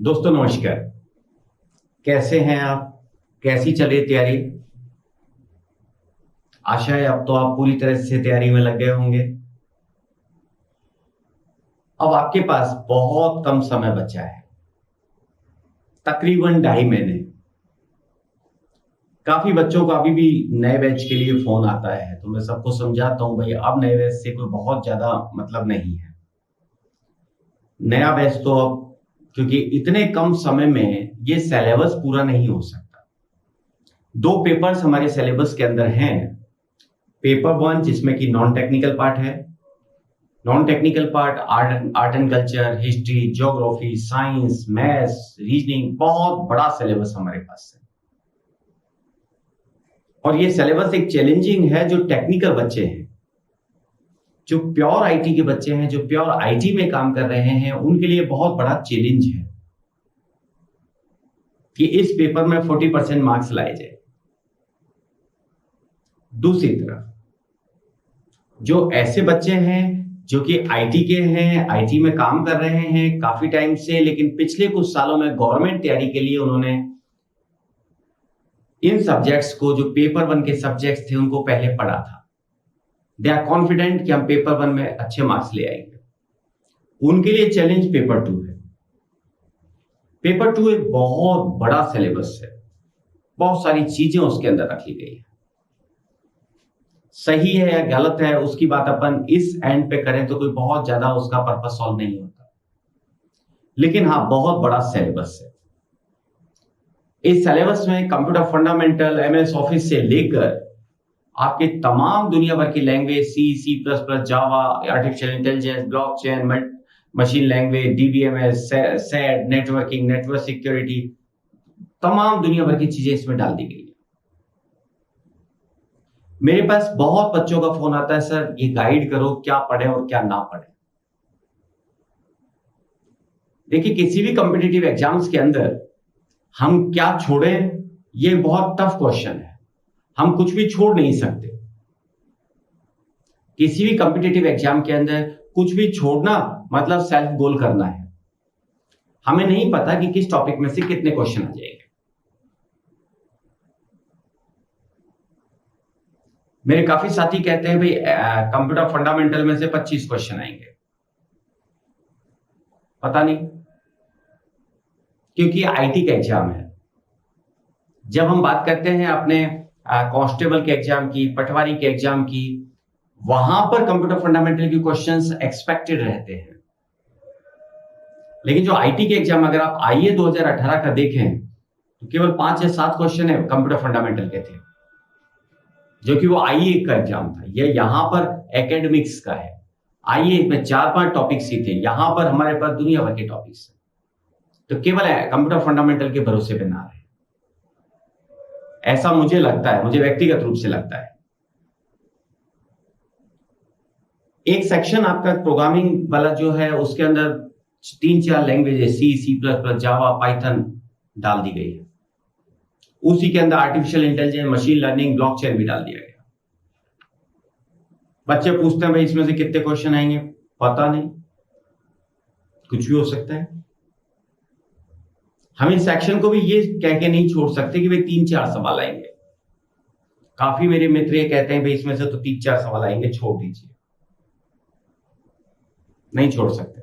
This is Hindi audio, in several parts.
दोस्तों नमस्कार। कैसे हैं आप? कैसी चल रही है तैयारी? आशा है अब तो आप पूरी तरह से तैयारी में लग गए होंगे। अब आपके पास बहुत कम समय बचा है, तकरीबन 2.5 महीने। काफी बच्चों को अभी भी नए बैच के लिए फोन आता है, तो मैं सबको समझाता हूं भाई अब नए बैच से कोई बहुत ज्यादा मतलब नहीं है। नया बैच तो अब, क्योंकि इतने कम समय में ये सिलेबस पूरा नहीं हो सकता। 2 पेपर्स हमारे सिलेबस के अंदर हैं। पेपर 1 जिसमें कि नॉन टेक्निकल पार्ट है। Non technical part art and culture, history, geography, science, maths, reasoning, बहुत बड़ा सिलेबस हमारे पास है। और ये सिलेबस एक चैलेंजिंग है। जो टेक्निकल बच्चे हैं, जो प्योर आईटी के बच्चे हैं, जो प्योर आईटी में काम कर रहे हैं, उनके लिए बहुत बड़ा चैलेंज है कि इस पेपर में 40% मार्क्स लाए जाए। दूसरी तरफ जो ऐसे बच्चे हैं जो कि आईटी के हैं, आईटी में काम कर रहे हैं काफी टाइम से, लेकिन पिछले कुछ सालों में गवर्नमेंट तैयारी के लिए उन्होंने इन सब्जेक्ट्स को, जो पेपर 1 के सब्जेक्ट्स थे, उनको पहले पढ़ा था। दे आर कॉन्फिडेंट कि हम पेपर 1 में अच्छे मार्क्स ले आएंगे। उनके लिए चैलेंज पेपर 2 है। पेपर 2 एक बहुत बड़ा सिलेबस है, बहुत सारी चीजें उसके अंदर रखी गई है। सही है या गलत है उसकी बात अपन इस एंड पे करें तो कोई बहुत ज्यादा उसका पर्पस सॉल्व नहीं होता, लेकिन हाँ बहुत बड़ा सिलेबस है। इस सिलेबस में कंप्यूटर फंडामेंटल, एमएस ऑफिस से लेकर आपके तमाम दुनिया भर की language, C plus plus, Java, artificial intelligence, blockchain, machine language, DBMS, सेड, नेटवर्किंग, नेटवर्क सिक्योरिटी, तमाम दुनिया भर की चीजें इसमें डाल दी गई है। मेरे पास बहुत बच्चों का फोन आता है, सर ये गाइड करो क्या पढ़े और क्या ना पढ़े। देखिए, किसी भी कॉम्पिटिटिव एग्जाम्स के अंदर हम क्या छोड़ें, ये बहुत टफ क्वेश्चन है। हम कुछ भी छोड़ नहीं सकते। किसी भी कॉम्पिटिटिव एग्जाम के अंदर कुछ भी छोड़ना मतलब सेल्फ गोल करना है। हमें नहीं पता कि किस टॉपिक में से कितने क्वेश्चन आ जाएंगे। मेरे काफी साथी कहते हैं भाई कंप्यूटर फंडामेंटल में से 25 क्वेश्चन आएंगे। पता नहीं, क्योंकि आईटी का एग्जाम है। जब हम बात करते हैं अपने कांस्टेबल के एग्जाम की, पटवारी के एग्जाम की, वहां पर कंप्यूटर फंडामेंटल के क्वेश्चंस एक्सपेक्टेड रहते हैं। लेकिन जो आईटी के एग्जाम, अगर आप आईए 2018 का देखें तो केवल 5 या 7 क्वेश्चन है कंप्यूटर फंडामेंटल के थे, जो कि वो आईए का एग्जाम था। ये यहां पर एकेडमिक्स का है। आईए में 4-5 टॉपिक्स ही थे, यहां पर हमारे पास दुनिया भर के टॉपिक्स हैं। तो केवल कंप्यूटर फंडामेंटल के भरोसे पे ना रहे, ऐसा मुझे लगता है, मुझे व्यक्तिगत रूप से लगता है। एक सेक्शन आपका प्रोग्रामिंग वाला जो है, उसके अंदर 3-4 लैंग्वेजेस, सी प्लस प्लस, जावा, पाइथन डाल दी गई है। उसी के अंदर artificial intelligence, machine learning, blockchain भी डाल दिया गया। बच्चे पूछते हैं भाई इसमें से कितने क्वेश्चन आएंगे? पता नहीं, कुछ भी हो सकता है। हम इस सेक्शन को भी ये कह के नहीं छोड़ सकते कि भाई 3-4 सवाल आएंगे। काफी मेरे मित्र ये कहते हैं भाई इसमें से तो 3-4 सवाल आएंगे, छोड़ दीजिए। नहीं छोड़ सकते,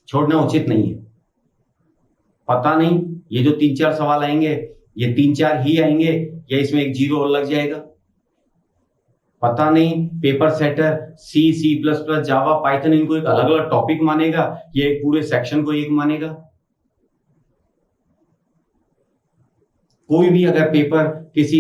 छोड़ना उचित नहीं है। पता नहीं ये जो 3-4 सवाल आएंगे, ये 3-4 ही आएंगे या इसमें एक जीरो और लग जाएगा। पता नहीं paper setter C plus plus, Java, Python, इनको एक अलग अलग टॉपिक मानेगा, ये एक पूरे सेक्शन को एक मानेगा। कोई भी अगर पेपर किसी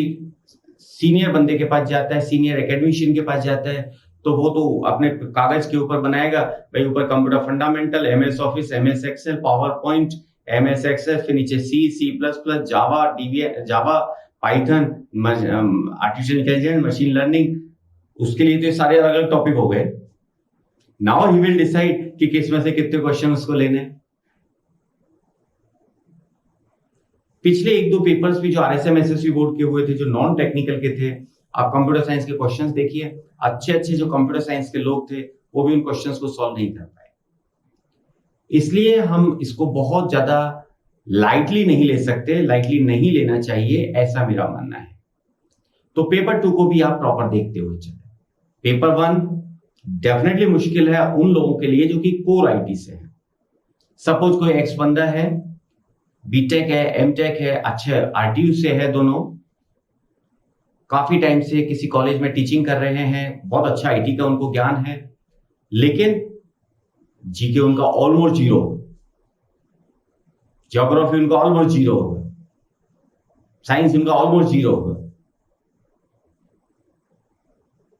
सीनियर बंदे के पास जाता है, सीनियर एकेडमिशियन के पास जाता है, तो वो तो अपने कागज के ऊपर बनाएगा भाई, ऊपर computer fundamental, MS Office, MS Excel, PowerPoint, MS Excel, फिर नीचे C plus plus, Java, Java, Python, artificial intelligence, machine learning. उसके लिए तो ये सारे अलग अलग टॉपिक हो गए। नाउ ही विल डिसाइड कि किस में से कितने क्वेश्चन उसको लेने। पिछले 1-2 पेपर्स भी जो आरएसएम एसएससी बोर्ड के हुए थे, जो नॉन टेक्निकल के थे, आप कंप्यूटर साइंस के क्वेश्चंस देखिए, अच्छे अच्छे जो कंप्यूटर साइंस के लोग थे वो भी उन क्वेश्चंस को सॉल्व नहीं कर पाए। इसलिए हम इसको बहुत ज्यादा लाइटली नहीं ले सकते, लाइटली नहीं लेना चाहिए, ऐसा मेरा मानना है। तो पेपर 2 को भी आप प्रॉपर देखते हुए चले। पेपर 1 डेफिनेटली मुश्किल है उन लोगों के लिए जो कि कोर आईटी से है। सपोज कोई एक्स बंदा है, बीटेक है, एमटेक है, अच्छे आरटीयू से है, दोनों काफी टाइम से किसी कॉलेज में टीचिंग कर रहे हैं, बहुत अच्छा आईटी का उनको ज्ञान है, लेकिन जीके उनका ऑलमोस्ट जीरो, ज्योग्राफी उनका ऑलमोस्ट जीरो होगा, साइंस उनका ऑलमोस्ट जीरो होगा,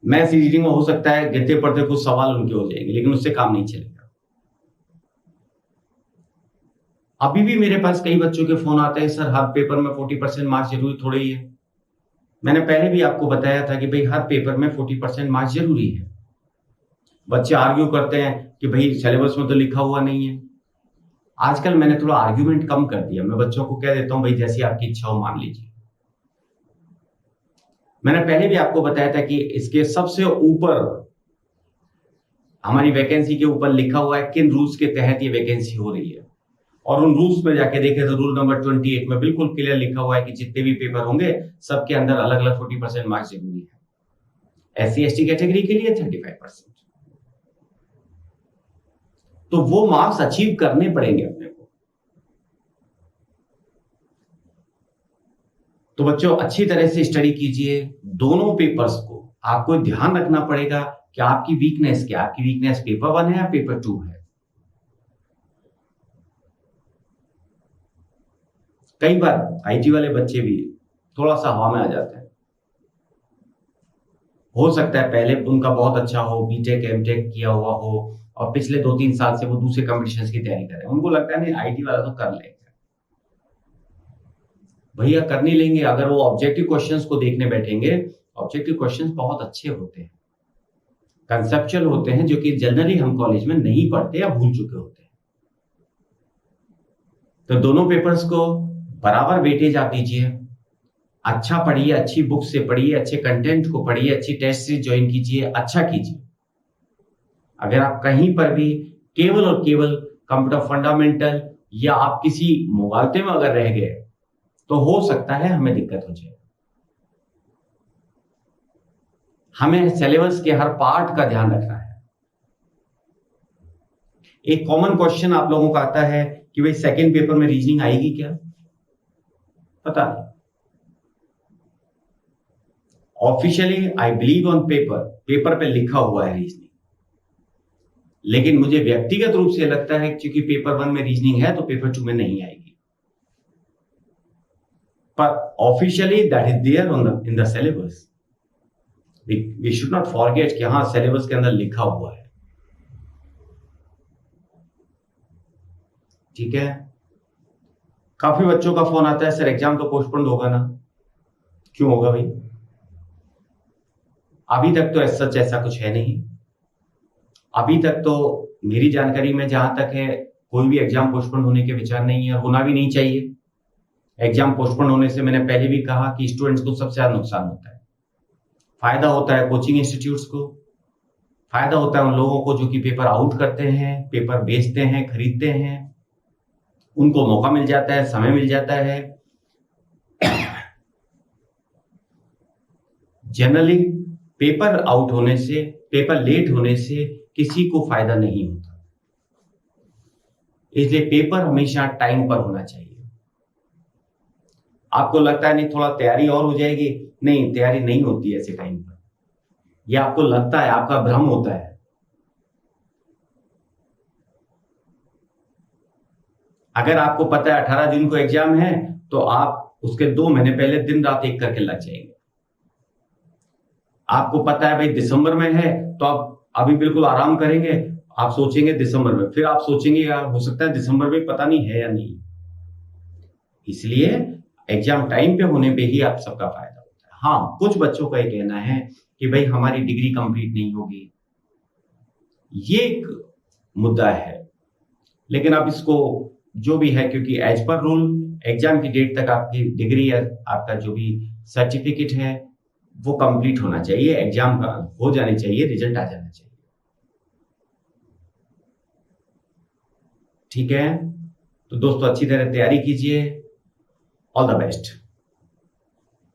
मैथ्स रीजनिंग में हो सकता है गिरते पड़ते कुछ सवाल उनके हो जाएंगे, लेकिन उससे काम नहीं चलेगा। अभी भी मेरे पास कई बच्चों के फोन आते हैं, सर हर पेपर में 40% मार्क्स जरूरी थोड़े ही है। मैंने पहले भी आपको बताया था कि भाई हर पेपर में 40% मार्क्स जरूरी है। बच्चे आर्ग्यू करते हैं कि भाई सिलेबस में तो लिखा हुआ नहीं है। आजकल मैंने थोड़ा आर्ग्यूमेंट कम कर दिया, मैं बच्चों को कह देता हूं भाई जैसी आपकी इच्छा हो मान लीजिए। मैंने पहले भी आपको बताया था कि इसके सबसे ऊपर हमारी वैकेंसी के ऊपर लिखा हुआ है किन रूल्स के तहत ये वैकेंसी हो रही है, और उन रूल्स में जाके देखे तो रूल नंबर 28 में बिल्कुल क्लियर लिखा हुआ है कि जितने भी पेपर होंगे सबके अंदर अलग अलग 40% मार्क्स जरूरी है। SC ST कैटेगरी के लिए 35%। तो वो मार्क्स अचीव करने पड़ेंगे अपने को। तो बच्चों अच्छी तरह से स्टडी कीजिए दोनों पेपर्स को। आपको ध्यान रखना पड़ेगा कि आपकी वीकनेस क्या, आपकी वीकनेस पेपर 1 है या पेपर 2 है। कई बार आईटी वाले बच्चे भी थोड़ा सा हवा में आ जाते हैं। हो सकता है पहले उनका बहुत अच्छा हो, बीटेक एमटेक किया हुआ हो, और पिछले 2-3 साल से वो दूसरे कॉम्पिटिशन्स की तैयारी कर रहे हैं, उनको लगता है नहीं आईटी वाला तो कर लेगा। भैया कर नहीं लेंगे। अगर वो ऑब्जेक्टिव क्वेश्चंस को देखने बैठेंगे, ऑब्जेक्टिव क्वेश्चंस बहुत अच्छे होते हैं, कंसेप्चुअल होते हैं, जो कि जनरली हम कॉलेज में नहीं पढ़ते या भूल चुके होते हैं। तो दोनों पेपर्स को बराबर वेटेज आप दीजिए, अच्छा पढ़िए, अच्छी बुक से पढ़िए, अच्छे कंटेंट को पढ़िए, अच्छी टेस्ट सीरीज ज्वाइन कीजिए, अच्छा कीजिए। अगर आप कहीं पर भी केवल और केवल कंप्यूटर फंडामेंटल या आप किसी मुगालते में अगर रह गए तो हो सकता है हमें दिक्कत हो जाए। हमें सिलेबस के हर पार्ट का ध्यान रखना है। एक कॉमन क्वेश्चन आप लोगों का आता है कि भाई सेकंड पेपर में रीजनिंग आएगी क्या? पता नहीं। Officially I believe on paper, paper पे लिखा हुआ है रीजनिंग, लेकिन मुझे व्यक्तिगत रूप से लगता है क्योंकि पेपर 1 में रीजनिंग है तो पेपर 2 में नहीं आएगी, पर officially that is there in the syllabus. We should not forget कि हाँ सिलेबस के अंदर लिखा हुआ है। ठीक है। काफी बच्चों का फोन आता है, सर एग्जाम तो पोस्टपोन होगा ना? क्यों होगा भाई? अभी तक तो सच ऐसा कुछ है नहीं। अभी तक तो मेरी जानकारी में जहां तक है कोई भी एग्जाम पोस्टपोन होने के विचार नहीं है, होना भी नहीं चाहिए। एग्जाम पोस्टपोन होने से मैंने पहले भी कहा कि स्टूडेंट्स को सबसे ज्यादा नुकसान होता है। फायदा होता है कोचिंग इंस्टीट्यूट्स को, फायदा होता है उन लोगों को जो कि पेपर आउट करते हैं, पेपर बेचते हैं, खरीदते हैं, उनको मौका मिल जाता है, समय मिल जाता है। जनरली पेपर आउट होने से, पेपर लेट होने से किसी को फायदा नहीं होता, इसलिए पेपर हमेशा टाइम पर होना चाहिए। आपको लगता है नहीं थोड़ा तैयारी और हो जाएगी, नहीं तैयारी नहीं होती ऐसे टाइम पर, यह आपको लगता है, आपका भ्रम होता है। अगर आपको पता है 18 जून को एग्जाम है तो आप उसके 2 महीने पहले दिन रात एक करके लग जाएंगे। आपको पता है भाई दिसंबर में है तो आप अभी बिल्कुल आराम करेंगे, आप सोचेंगे दिसंबर में, फिर आप सोचेंगे यार हो सकता है दिसंबर में पता नहीं है या नहीं। इसलिए एग्जाम टाइम पे होने पे ही आप सबका फायदा होता है। हाँ कुछ बच्चों का ये कहना है कि भाई हमारी डिग्री कंप्लीट नहीं होगी, ये एक मुद्दा है, लेकिन आप इसको जो भी है, क्योंकि एज पर रूल एग्जाम की डेट तक आपकी डिग्री या आपका जो भी सर्टिफिकेट है वो कंप्लीट होना चाहिए, एग्जाम का हो जाने चाहिए, रिजल्ट आ जाना चाहिए। ठीक है, तो दोस्तों अच्छी तरह तैयारी कीजिए। All the best.